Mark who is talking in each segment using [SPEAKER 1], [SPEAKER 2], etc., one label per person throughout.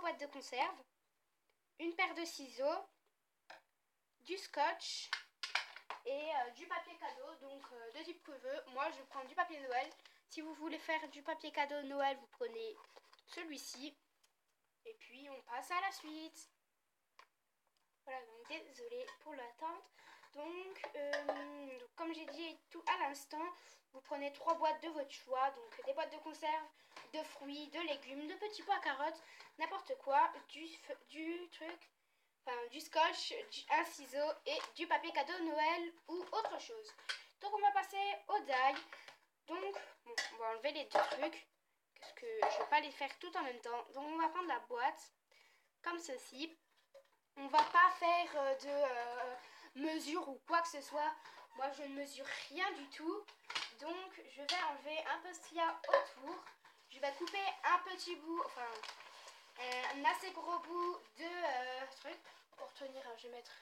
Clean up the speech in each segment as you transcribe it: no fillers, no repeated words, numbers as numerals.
[SPEAKER 1] boîtes de conserve, une paire de ciseaux, du scotch et du papier cadeau, donc de type que veut. Moi je prends du papier Noël. Si vous voulez faire du papier cadeau Noël, vous prenez celui-ci. Et puis on passe à la suite. Voilà, donc désolée pour l'attente. Donc comme j'ai dit tout à l'instant, vous prenez 3 boîtes de votre choix. Donc des boîtes de conserve, de fruits, de légumes, de petits pois à carottes, n'importe quoi, du truc, enfin du scotch, un ciseau et du papier cadeau Noël ou autre chose. Donc on va passer au die. Donc bon, on va enlever les deux trucs parce que je ne vais pas les faire tout en même temps. Donc on va prendre la boîte comme ceci. On va pas faire de mesure ou quoi que ce soit. Moi je ne mesure rien du tout. Donc je vais enlever un peu ce qu'il y a autour. Je vais couper un petit bout, enfin un assez gros bout de truc pour tenir. Je vais mettre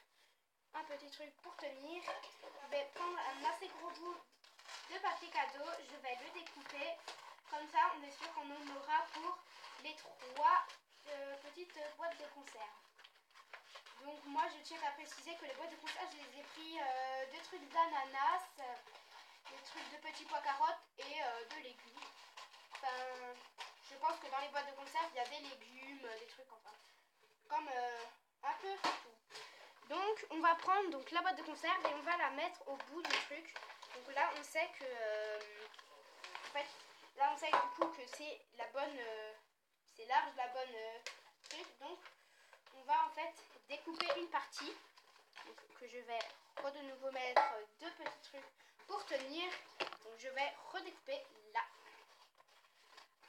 [SPEAKER 1] un petit truc pour tenir. Je vais prendre un assez gros bout de papier cadeau. Je vais le découper. Comme ça on est sûr qu'on en aura pour les 3 petites boîtes de conserve. Donc moi je tiens à préciser que les boîtes de conserve, je les ai pris des trucs d'ananas, des trucs de petits pois carottes et de légumes. Enfin, je pense que dans les boîtes de conserve, il y a des légumes, des trucs enfin, comme un peu tout. Donc on va prendre donc la boîte de conserve et on va la mettre au bout du truc. Donc là on sait que, en fait, là on sait du coup que c'est la bonne, c'est large la bonne truc. Donc on va en fait découper une partie donc, que je vais de nouveau mettre deux petits trucs pour tenir. Donc je vais redécouper là.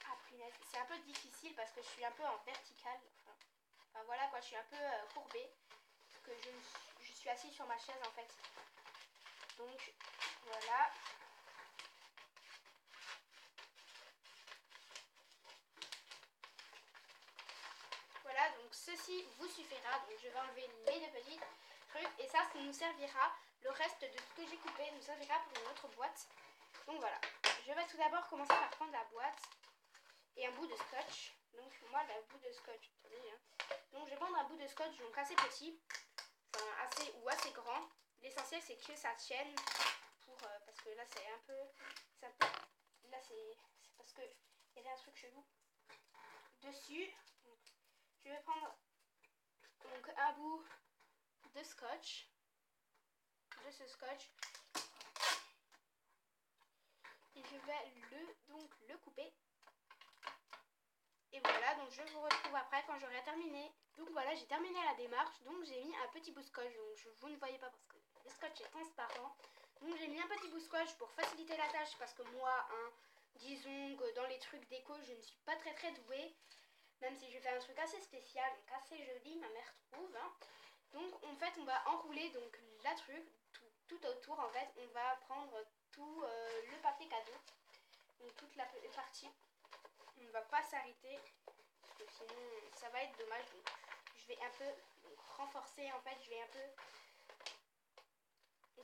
[SPEAKER 1] Ah punaise, c'est un peu difficile parce que je suis un peu en vertical. Enfin voilà quoi, je suis un peu courbée. Parce que je suis assise sur ma chaise en fait. Donc voilà. Voilà, donc ceci vous suffira. Donc je vais enlever les deux petits trucs et ça nous servira. Le reste de ce que j'ai coupé nous servira pour une autre boîte. Donc voilà, je vais tout d'abord commencer par prendre la boîte et un bout de scotch. Donc moi le bout de scotch, attendez, hein. Donc je vais prendre un bout de scotch donc assez petit, enfin assez ou assez grand. L'essentiel c'est que ça tienne pour parce que là c'est un peu, là c'est parce que il y avait un truc chelou dessus. Donc, je vais prendre donc un bout de scotch, de ce scotch, et je vais le couper. Et voilà, donc je vous retrouve après quand j'aurai terminé. Donc voilà, j'ai terminé la démarche. Donc j'ai mis un petit bout de scotch. Donc vous ne voyez pas parce que le scotch est transparent. Donc j'ai mis un petit bout de scotch pour faciliter la tâche. Parce que moi, hein, disons que dans les trucs déco, je ne suis pas très douée. Même si je fais un truc assez spécial, donc assez joli, ma mère trouve. Hein. Donc en fait, on va enrouler donc la truc tout autour. En fait, on va prendre tout le papier cadeau. Donc toute la partie. On ne va pas s'arrêter parce que sinon ça va être dommage. Donc je vais un peu renforcer en fait, je vais un peu,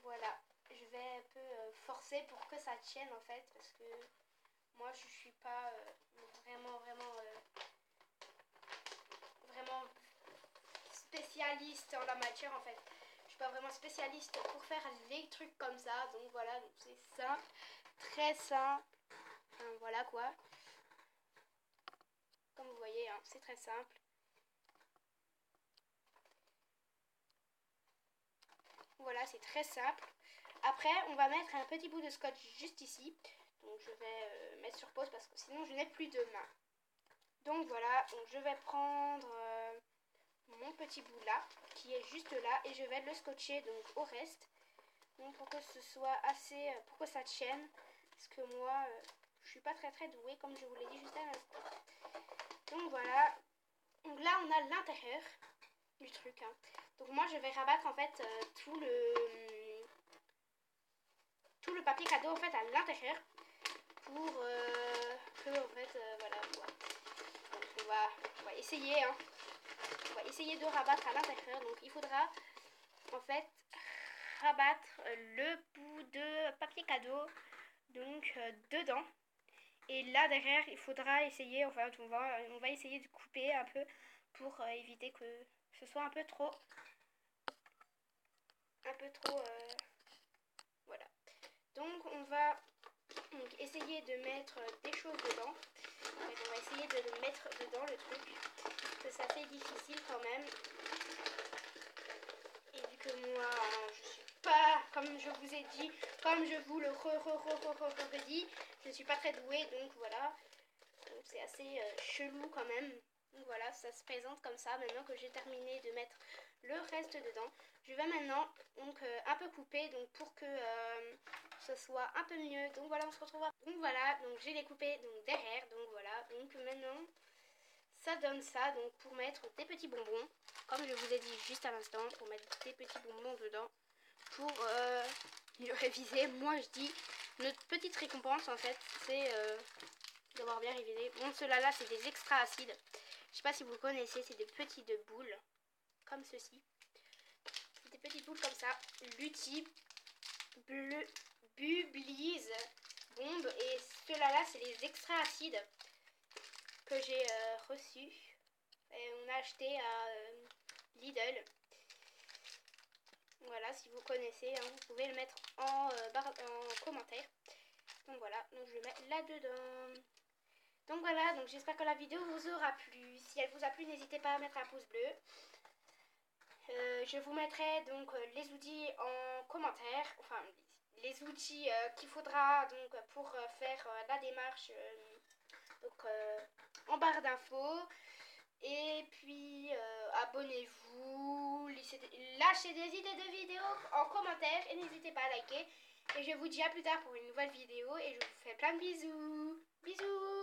[SPEAKER 1] voilà, je vais un peu forcer pour que ça tienne en fait parce que moi je suis pas vraiment spécialiste en la matière en fait. Je suis pas vraiment spécialiste pour faire les trucs comme ça. Donc voilà, donc c'est simple, très simple. Enfin, voilà quoi. Comme vous voyez, hein, c'est très simple. Voilà, c'est très simple. Après, on va mettre un petit bout de scotch juste ici. Donc je vais mettre sur pause parce que sinon je n'ai plus de main. Donc voilà, donc je vais prendre mon petit bout là, qui est juste là, et je vais le scotcher donc au reste. Donc pour que ce soit assez, pour que ça tienne. Parce que moi, je suis pas très douée comme je vous l'ai dit juste à l'instant. Donc voilà, donc là on a l'intérieur du truc. Hein. Donc moi je vais rabattre en fait tout le papier cadeau en fait à l'intérieur pour que en fait voilà quoi. Donc on va essayer hein. On va essayer de rabattre à l'intérieur. Donc il faudra en fait rabattre le bout de papier cadeau donc dedans. Et là derrière il faudra essayer, enfin on va essayer de couper un peu pour éviter que ce soit un peu trop voilà. Donc on va essayer de mettre des choses dedans. On va essayer de le mettre dedans le truc, parce que ça fait difficile quand même. Et vu que moi je suis pas, comme je vous ai dit, comme je vous le redis, je ne suis pas très douée, donc voilà. Donc c'est assez chelou quand même. Donc voilà, ça se présente comme ça. Maintenant que j'ai terminé de mettre le reste dedans, je vais maintenant donc un peu couper, donc pour que ce soit un peu mieux. Donc voilà, on se retrouve. Donc voilà, donc j'ai les coupés donc derrière. Donc voilà, donc maintenant ça donne ça. Donc pour mettre des petits bonbons, comme je vous ai dit juste à l'instant, pour mettre des petits bonbons dedans, pour mieux réviser. Moi je dis notre petite récompense en fait, c'est d'avoir bien révisé. Bon, ceux-là, c'est des extra acides. Je sais pas si vous connaissez, c'est des petites boules, comme ceci. C'est des petites boules comme ça. Lutti, bleu, Bublise, bombe. Et ceux-là, c'est les extra acides que j'ai reçus. Et on a acheté à Lidl. Voilà, si vous connaissez, hein, vous pouvez le mettre en commentaire. Donc voilà, donc je le mets là-dedans. Donc voilà, donc j'espère que la vidéo vous aura plu. Si elle vous a plu, n'hésitez pas à mettre un pouce bleu. Je vous mettrai donc les outils en commentaire, enfin les outils qu'il faudra donc pour faire la démarche donc en barre d'infos. Et puis abonnez-vous, lâchez des idées de vidéos en commentaire et n'hésitez pas à liker. Et je vous dis à plus tard pour une nouvelle vidéo et je vous fais plein de bisous. Bisous.